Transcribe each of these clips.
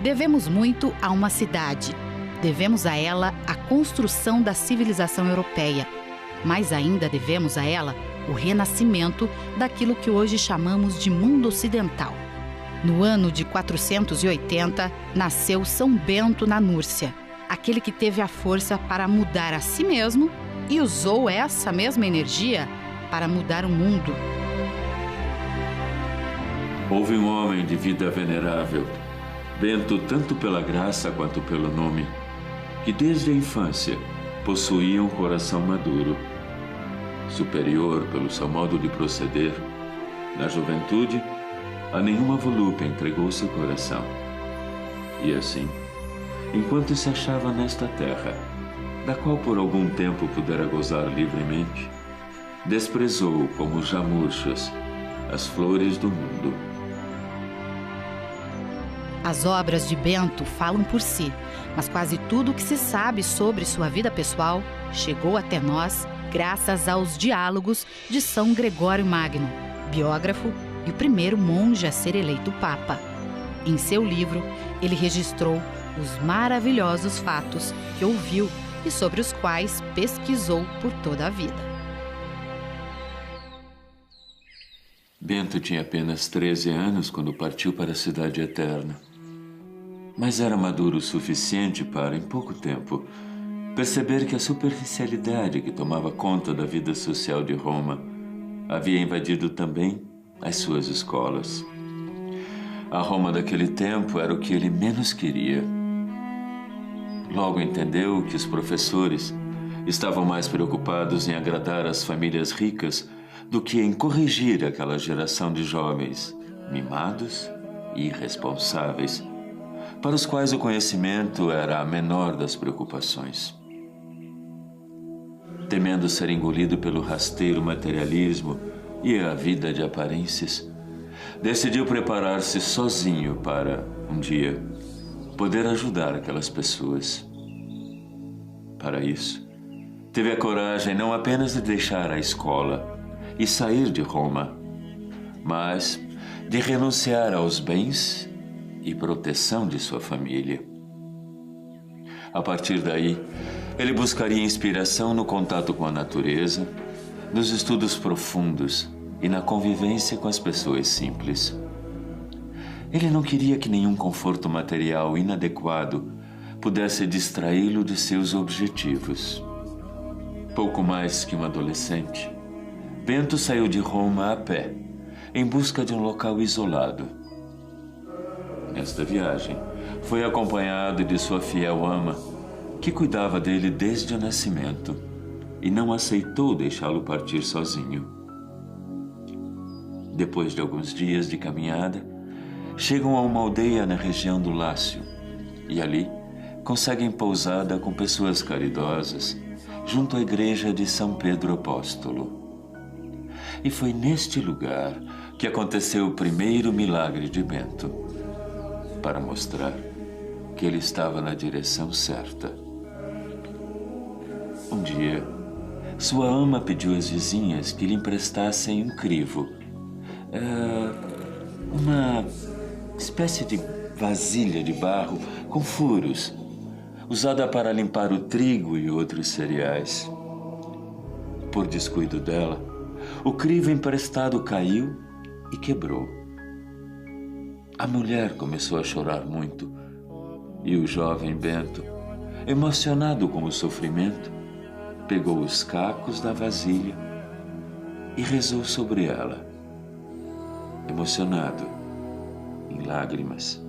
Devemos muito a uma cidade. Devemos a ela a construção da civilização europeia. Mais ainda devemos a ela o renascimento daquilo que hoje chamamos de mundo ocidental. No ano de 480, nasceu São Bento na Núrcia, aquele que teve a força para mudar a si mesmo e usou essa mesma energia para mudar o mundo. Houve um homem de vida venerável, Bento tanto pela graça quanto pelo nome, que desde a infância possuía um coração maduro. Superior pelo seu modo de proceder, na juventude, a nenhuma volúpia entregou seu coração. E assim, enquanto se achava nesta terra, da qual por algum tempo pudera gozar livremente, desprezou como já murchas as flores do mundo. As obras de Bento falam por si, mas quase tudo o que se sabe sobre sua vida pessoal chegou até nós graças aos diálogos de São Gregório Magno, biógrafo e o primeiro monge a ser eleito papa. Em seu livro, ele registrou os maravilhosos fatos que ouviu e sobre os quais pesquisou por toda a vida. Bento tinha apenas 13 anos quando partiu para a Cidade Eterna. Mas era maduro o suficiente para, em pouco tempo, perceber que a superficialidade que tomava conta da vida social de Roma havia invadido também as suas escolas. A Roma daquele tempo era o que ele menos queria. Logo entendeu que os professores estavam mais preocupados em agradar as famílias ricas do que em corrigir aquela geração de jovens mimados e irresponsáveis, para os quais o conhecimento era a menor das preocupações. Temendo ser engolido pelo rasteiro materialismo e a vida de aparências, decidiu preparar-se sozinho para, um dia, poder ajudar aquelas pessoas. Para isso, teve a coragem não apenas de deixar a escola e sair de Roma, mas de renunciar aos bens e proteção de sua família. A partir daí, ele buscaria inspiração no contato com a natureza, nos estudos profundos e na convivência com as pessoas simples. Ele não queria que nenhum conforto material inadequado pudesse distraí-lo de seus objetivos. Pouco mais que um adolescente, Bento saiu de Roma a pé, em busca de um local isolado. Nesta viagem, foi acompanhado de sua fiel ama, que cuidava dele desde o nascimento e não aceitou deixá-lo partir sozinho. Depois de alguns dias de caminhada, chegam a uma aldeia na região do Lácio e ali conseguem pousada com pessoas caridosas junto à igreja de São Pedro Apóstolo. E foi neste lugar que aconteceu o primeiro milagre de Bento, para mostrar que ele estava na direção certa. Um dia, sua ama pediu às vizinhas que lhe emprestassem um crivo, uma espécie de vasilha de barro com furos, usada para limpar o trigo e outros cereais. Por descuido dela, o crivo emprestado caiu e quebrou. A mulher começou a chorar muito e o jovem Bento, emocionado com o sofrimento, pegou os cacos da vasilha e rezou sobre ela, emocionado, em lágrimas.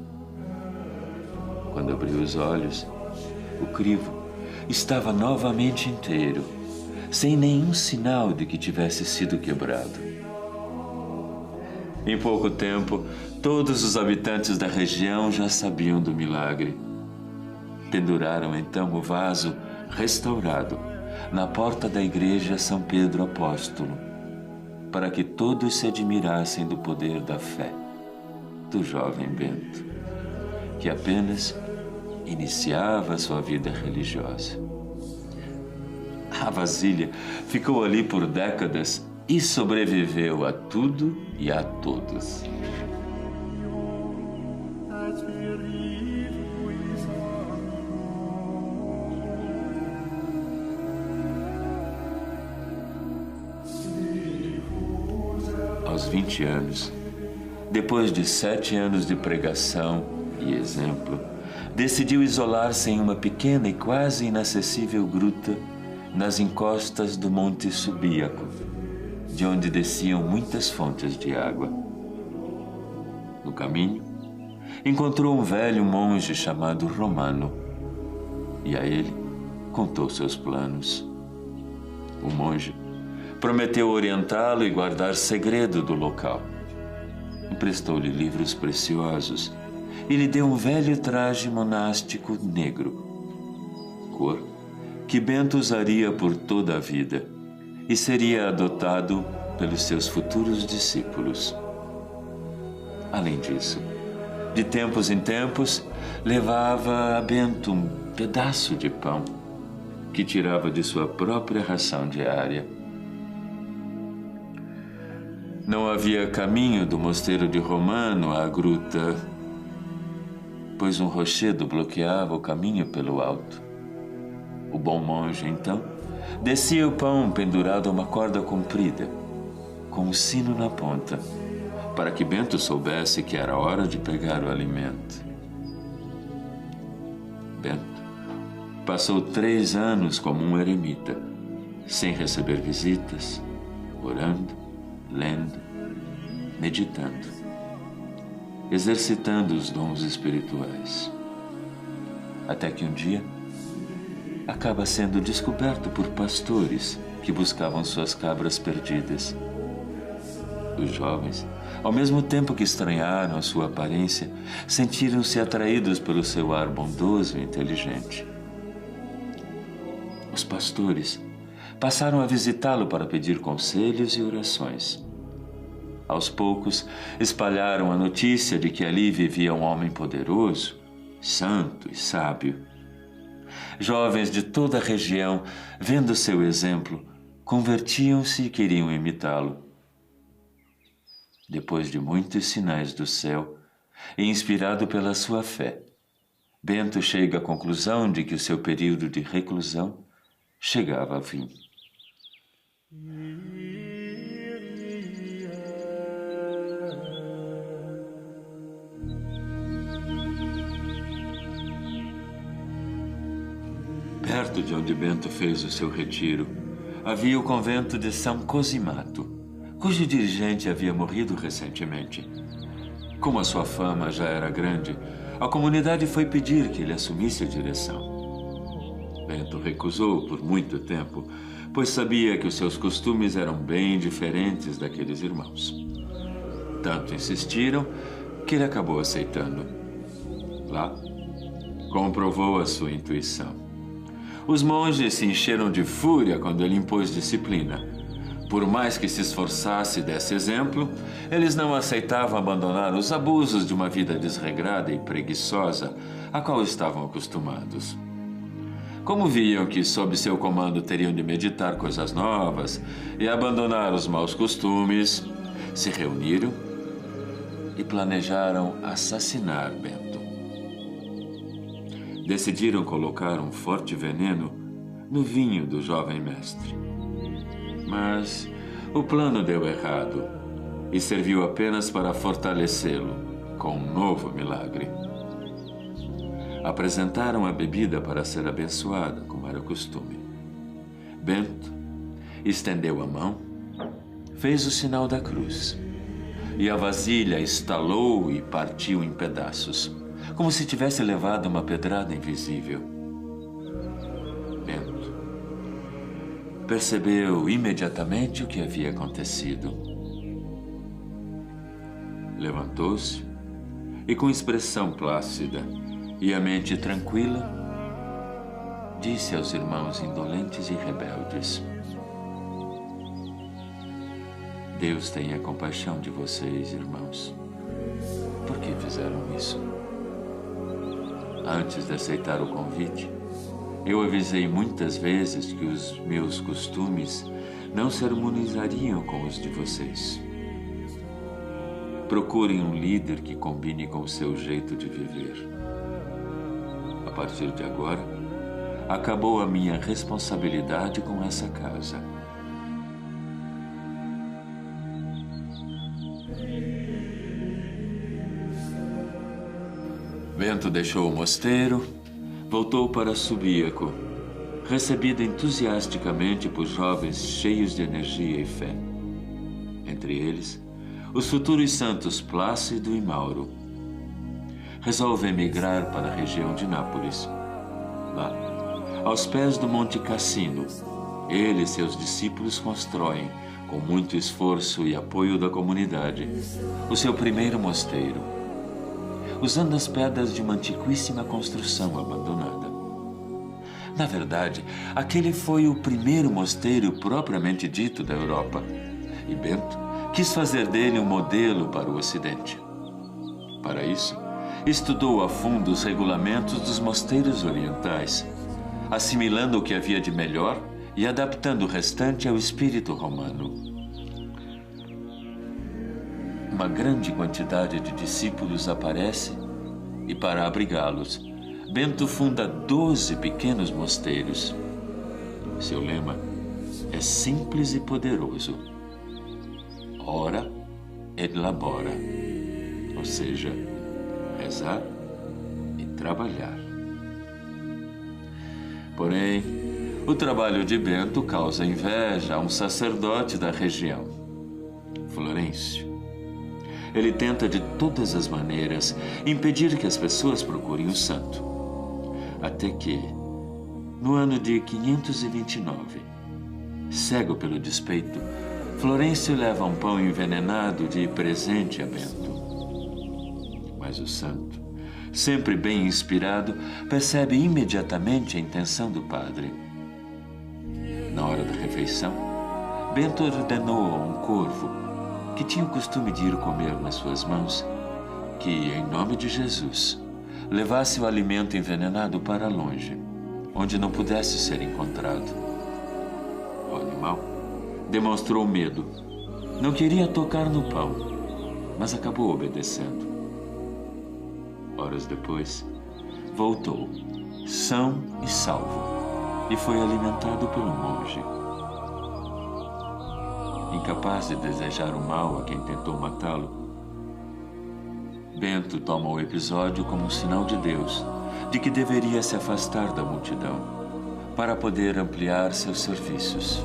Quando abriu os olhos, o crivo estava novamente inteiro, sem nenhum sinal de que tivesse sido quebrado. Em pouco tempo, todos os habitantes da região já sabiam do milagre. Penduraram então o vaso restaurado na porta da igreja São Pedro Apóstolo, para que todos se admirassem do poder da fé do jovem Bento, que apenas iniciava sua vida religiosa. A vasilha ficou ali por décadas e sobreviveu a tudo e a todos. seus 20 anos, depois de 7 anos de pregação e exemplo, decidiu isolar-se em uma pequena e quase inacessível gruta nas encostas do Monte Subíaco, de onde desciam muitas fontes de água. No caminho, encontrou um velho monge chamado Romano e a ele contou seus planos. O monge prometeu orientá-lo e guardar segredo do local. Emprestou-lhe livros preciosos e lhe deu um velho traje monástico negro, cor que Bento usaria por toda a vida e seria adotado pelos seus futuros discípulos. Além disso, de tempos em tempos, levava a Bento um pedaço de pão que tirava de sua própria ração diária. Não havia caminho do mosteiro de Romano à gruta, pois um rochedo bloqueava o caminho pelo alto. O bom monge, então, descia o pão pendurado a uma corda comprida, com um sino na ponta, para que Bento soubesse que era hora de pegar o alimento. Bento passou 3 anos como um eremita, sem receber visitas, orando, lendo, meditando, exercitando os dons espirituais. Até que um dia acaba sendo descoberto por pastores que buscavam suas cabras perdidas. Os jovens, ao mesmo tempo que estranharam a sua aparência, sentiram-se atraídos pelo seu ar bondoso e inteligente. Os pastores passaram a visitá-lo para pedir conselhos e orações. Aos poucos, espalharam a notícia de que ali vivia um homem poderoso, santo e sábio. Jovens de toda a região, vendo seu exemplo, convertiam-se e queriam imitá-lo. Depois de muitos sinais do céu, e inspirado pela sua fé, Bento chega à conclusão de que o seu período de reclusão chegava ao fim. Perto de onde Bento fez o seu retiro, havia o convento de São Cosimato, cujo dirigente havia morrido recentemente. Como a sua fama já era grande, a comunidade foi pedir que ele assumisse a direção. Bento recusou por muito tempo, pois sabia que os seus costumes eram bem diferentes daqueles irmãos. Tanto insistiram que ele acabou aceitando. Lá, comprovou a sua intuição. Os monges se encheram de fúria quando ele impôs disciplina. Por mais que se esforçasse e desse exemplo, eles não aceitavam abandonar os abusos de uma vida desregrada e preguiçosa a qual estavam acostumados. Como viam que sob seu comando teriam de meditar coisas novas e abandonar os maus costumes, se reuniram e planejaram assassinar Bento. Decidiram colocar um forte veneno no vinho do jovem mestre. Mas o plano deu errado e serviu apenas para fortalecê-lo com um novo milagre. Apresentaram a bebida para ser abençoada, como era costume. Bento estendeu a mão, fez o sinal da cruz, e a vasilha estalou e partiu em pedaços, como se tivesse levado uma pedrada invisível. Bento percebeu imediatamente o que havia acontecido. Levantou-se e, com expressão plácida e a mente tranquila, disse aos irmãos indolentes e rebeldes: Deus tenha compaixão de vocês, irmãos. Por que fizeram isso? Antes de aceitar o convite, eu avisei muitas vezes que os meus costumes não se harmonizariam com os de vocês. Procurem um líder que combine com o seu jeito de viver. A partir de agora, acabou a minha responsabilidade com essa casa. Bento deixou o mosteiro, voltou para Subíaco, recebido entusiasticamente por jovens cheios de energia e fé. Entre eles, os futuros santos Plácido e Mauro. Resolve emigrar para a região de Nápoles. Lá, aos pés do Monte Cassino, ele e seus discípulos constroem, com muito esforço e apoio da comunidade, o seu primeiro mosteiro, usando as pedras de uma antiquíssima construção abandonada. Na verdade, aquele foi o primeiro mosteiro propriamente dito da Europa, e Bento quis fazer dele um modelo para o Ocidente. Para isso, estudou a fundo os regulamentos dos mosteiros orientais, assimilando o que havia de melhor e adaptando o restante ao espírito romano. Uma grande quantidade de discípulos aparece e, para abrigá-los, Bento funda 12 pequenos mosteiros. Seu lema é simples e poderoso: ora et labora, ou seja, rezar e trabalhar. Porém, o trabalho de Bento causa inveja a um sacerdote da região, Florencio. Ele tenta de todas as maneiras impedir que as pessoas procurem o santo. Até que, no ano de 529, cego pelo despeito, Florencio leva um pão envenenado de presente a Bento. Mas o santo, sempre bem inspirado, percebe imediatamente a intenção do padre. Na hora da refeição, Bento ordenou a um corvo, que tinha o costume de ir comer nas suas mãos, que, em nome de Jesus, levasse o alimento envenenado para longe, onde não pudesse ser encontrado. O animal demonstrou medo. Não queria tocar no pão, mas acabou obedecendo. Horas depois, voltou, são e salvo, e foi alimentado pelo monge. Incapaz de desejar o mal a quem tentou matá-lo, Bento toma o episódio como um sinal de Deus, de que deveria se afastar da multidão, para poder ampliar seus serviços.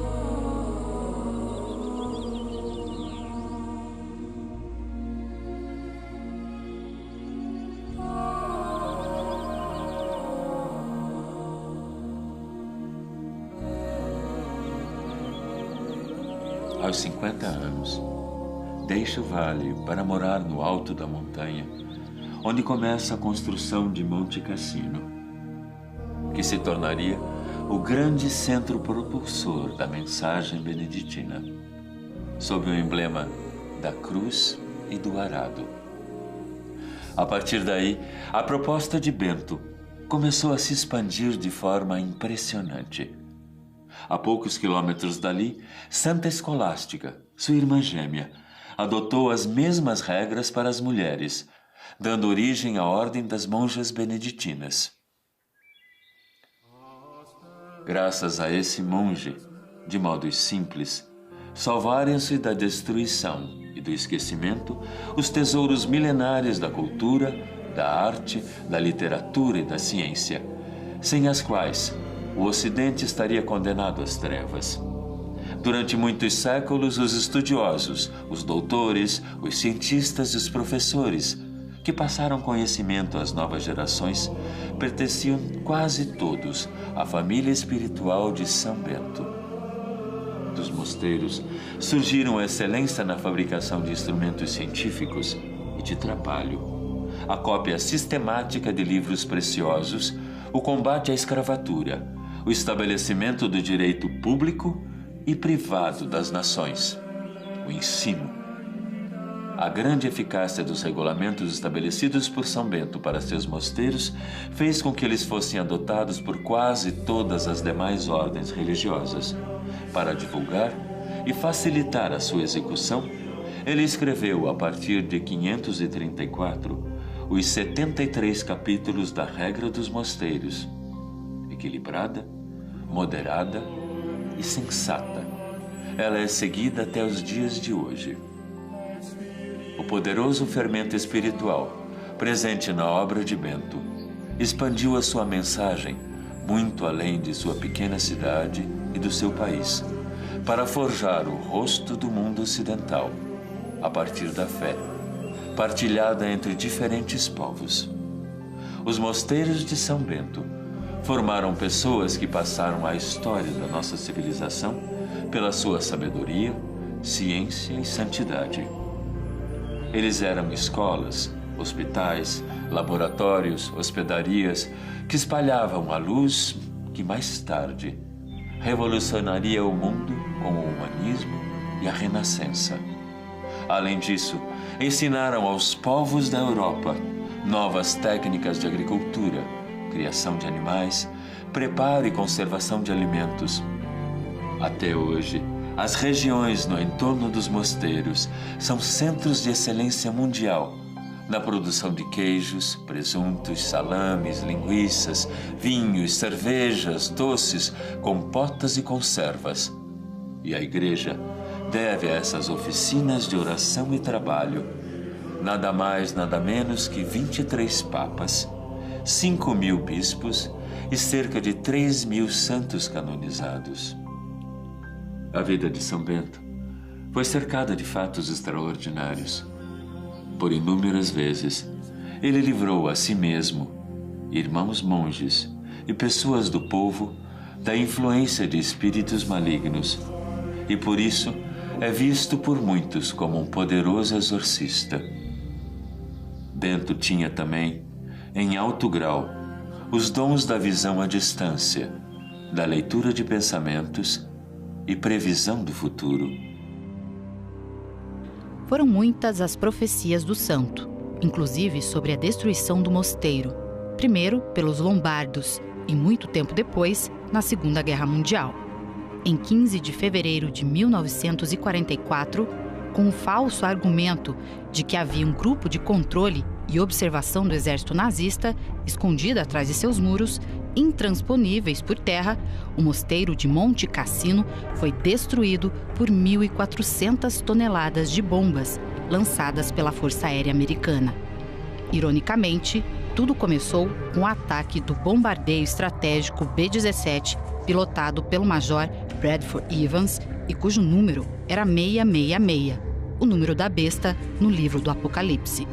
Aos 50 anos, deixa o vale para morar no alto da montanha, onde começa a construção de Monte Cassino, que se tornaria o grande centro propulsor da mensagem beneditina, sob o emblema da cruz e do arado. A partir daí, a proposta de Bento começou a se expandir de forma impressionante. A poucos quilômetros dali, Santa Escolástica, sua irmã gêmea, adotou as mesmas regras para as mulheres, dando origem à Ordem das Monjas Beneditinas. Graças a esse monge, de modo simples, salvaram-se da destruição e do esquecimento os tesouros milenares da cultura, da arte, da literatura e da ciência, sem as quais o Ocidente estaria condenado às trevas. Durante muitos séculos, os estudiosos, os doutores, os cientistas e os professores, que passaram conhecimento às novas gerações, pertenciam quase todos à família espiritual de São Bento. Dos mosteiros surgiram a excelência na fabricação de instrumentos científicos e de trabalho, a cópia sistemática de livros preciosos, o combate à escravatura, o estabelecimento do direito público e privado das nações, o ensino. A grande eficácia dos regulamentos estabelecidos por São Bento para seus mosteiros fez com que eles fossem adotados por quase todas as demais ordens religiosas. Para divulgar e facilitar a sua execução, ele escreveu, a partir de 534, os 73 capítulos da Regra dos Mosteiros, equilibrada, moderada e sensata. Ela é seguida até os dias de hoje. O poderoso fermento espiritual presente na obra de Bento, expandiu a sua mensagem muito além de sua pequena cidade e do seu país, para forjar o rosto do mundo ocidental, a partir da fé, partilhada entre diferentes povos. Os mosteiros de São Bento formaram pessoas que passaram a história da nossa civilização pela sua sabedoria, ciência e santidade. Eles eram escolas, hospitais, laboratórios, hospedarias que espalhavam a luz que mais tarde revolucionaria o mundo com o humanismo e a renascença. Além disso, ensinaram aos povos da Europa novas técnicas de agricultura, criação de animais, preparo e conservação de alimentos. Até hoje, as regiões no entorno dos mosteiros são centros de excelência mundial na produção de queijos, presuntos, salames, linguiças, vinhos, cervejas, doces, compotas e conservas. E a Igreja deve a essas oficinas de oração e trabalho nada mais, nada menos que 23 papas, 5.000 bispos e cerca de 3.000 santos canonizados. A vida de São Bento foi cercada de fatos extraordinários. Por inúmeras vezes, ele livrou a si mesmo, irmãos monges e pessoas do povo da influência de espíritos malignos, e por isso é visto por muitos como um poderoso exorcista. Bento tinha também, em alto grau, os dons da visão à distância, da leitura de pensamentos e previsão do futuro. Foram muitas as profecias do santo, inclusive sobre a destruição do mosteiro, primeiro pelos lombardos e muito tempo depois, na Segunda Guerra Mundial. Em 15 de fevereiro de 1944, com o falso argumento de que havia um grupo de controle e observação do exército nazista escondido atrás de seus muros, intransponíveis por terra, o mosteiro de Monte Cassino foi destruído por 1.400 toneladas de bombas lançadas pela Força Aérea Americana. Ironicamente, tudo começou com o ataque do bombardeio estratégico B-17, pilotado pelo Major Bradford Evans e cujo número era 666, o número da besta no livro do Apocalipse.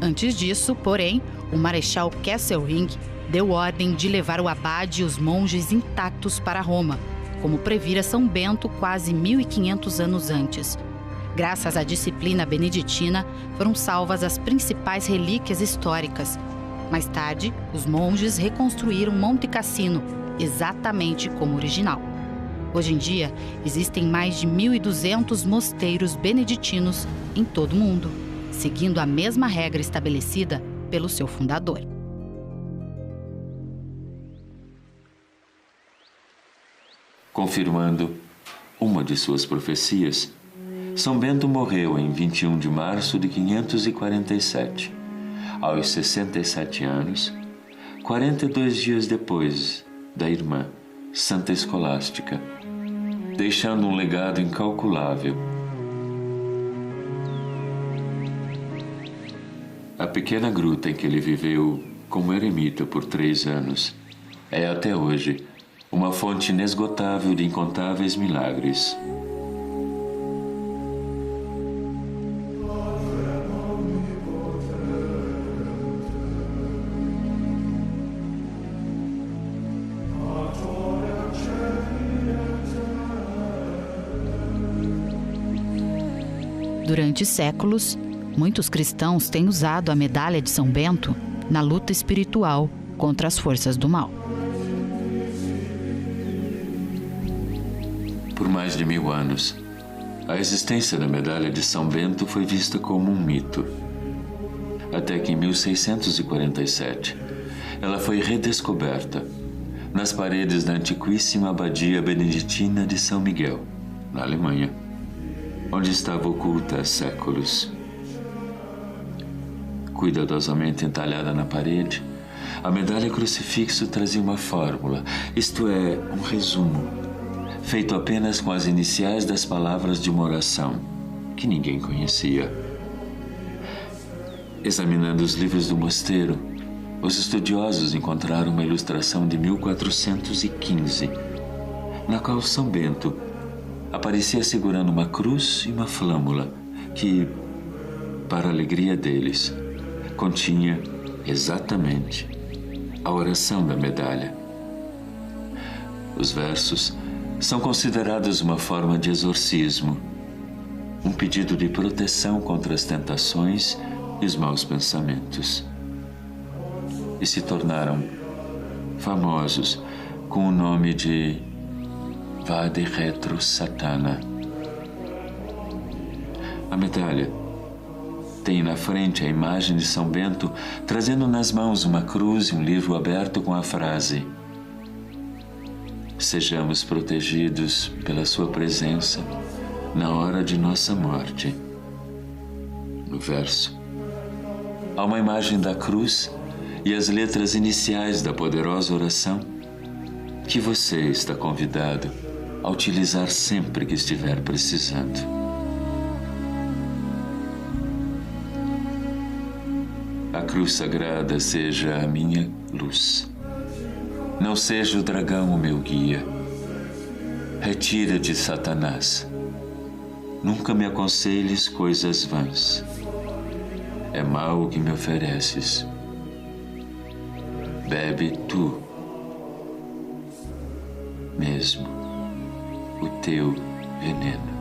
Antes disso, porém, o Marechal Kesselring deu ordem de levar o abade e os monges intactos para Roma, como previra São Bento quase 1.500 anos antes. Graças à disciplina beneditina, foram salvas as principais relíquias históricas. Mais tarde, os monges reconstruíram Monte Cassino, exatamente como original. Hoje em dia, existem mais de 1.200 mosteiros beneditinos em todo o mundo, seguindo a mesma regra estabelecida pelo seu fundador. Confirmando uma de suas profecias, São Bento morreu em 21 de março de 547, aos 67 anos, 42 dias depois da irmã Santa Escolástica, deixando um legado incalculável. A pequena gruta em que ele viveu como eremita por 3 anos é até hoje uma fonte inesgotável de incontáveis milagres. Durante séculos, muitos cristãos têm usado a medalha de São Bento na luta espiritual contra as forças do mal. Por mais de 1000 anos, a existência da medalha de São Bento foi vista como um mito. Até que em 1647, ela foi redescoberta nas paredes da antiquíssima abadia beneditina de São Miguel, na Alemanha, onde estava oculta há séculos. Cuidadosamente entalhada na parede, a medalha crucifixo trazia uma fórmula, isto é, um resumo, feito apenas com as iniciais das palavras de uma oração que ninguém conhecia. Examinando os livros do mosteiro, os estudiosos encontraram uma ilustração de 1415, na qual São Bento aparecia segurando uma cruz e uma flâmula que, para a alegria deles, continha exatamente a oração da medalha. Os versos são considerados uma forma de exorcismo, um pedido de proteção contra as tentações e os maus pensamentos. E se tornaram famosos com o nome de Vade Retro Satana. A medalha tem na frente a imagem de São Bento trazendo nas mãos uma cruz e um livro aberto com a frase: sejamos protegidos pela sua presença na hora de nossa morte. No verso, há uma imagem da cruz e as letras iniciais da poderosa oração que você está convidado a utilizar sempre que estiver precisando. A cruz sagrada seja a minha luz. Não seja o dragão o meu guia. Retira-te, Satanás. Nunca me aconselhes coisas vãs. É mal o que me ofereces. Bebe tu mesmo o teu veneno.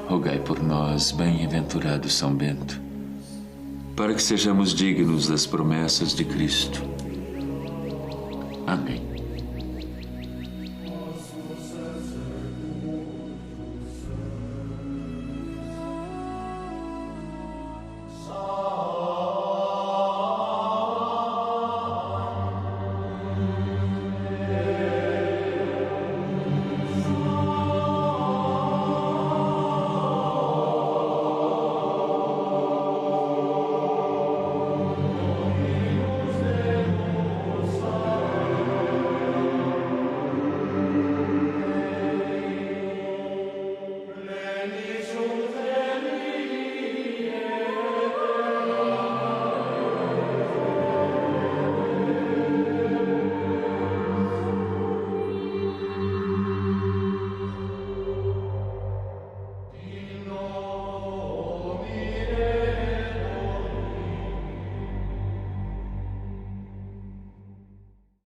Rogai por nós, bem-aventurado São Bento, para que sejamos dignos das promessas de Cristo. Amém.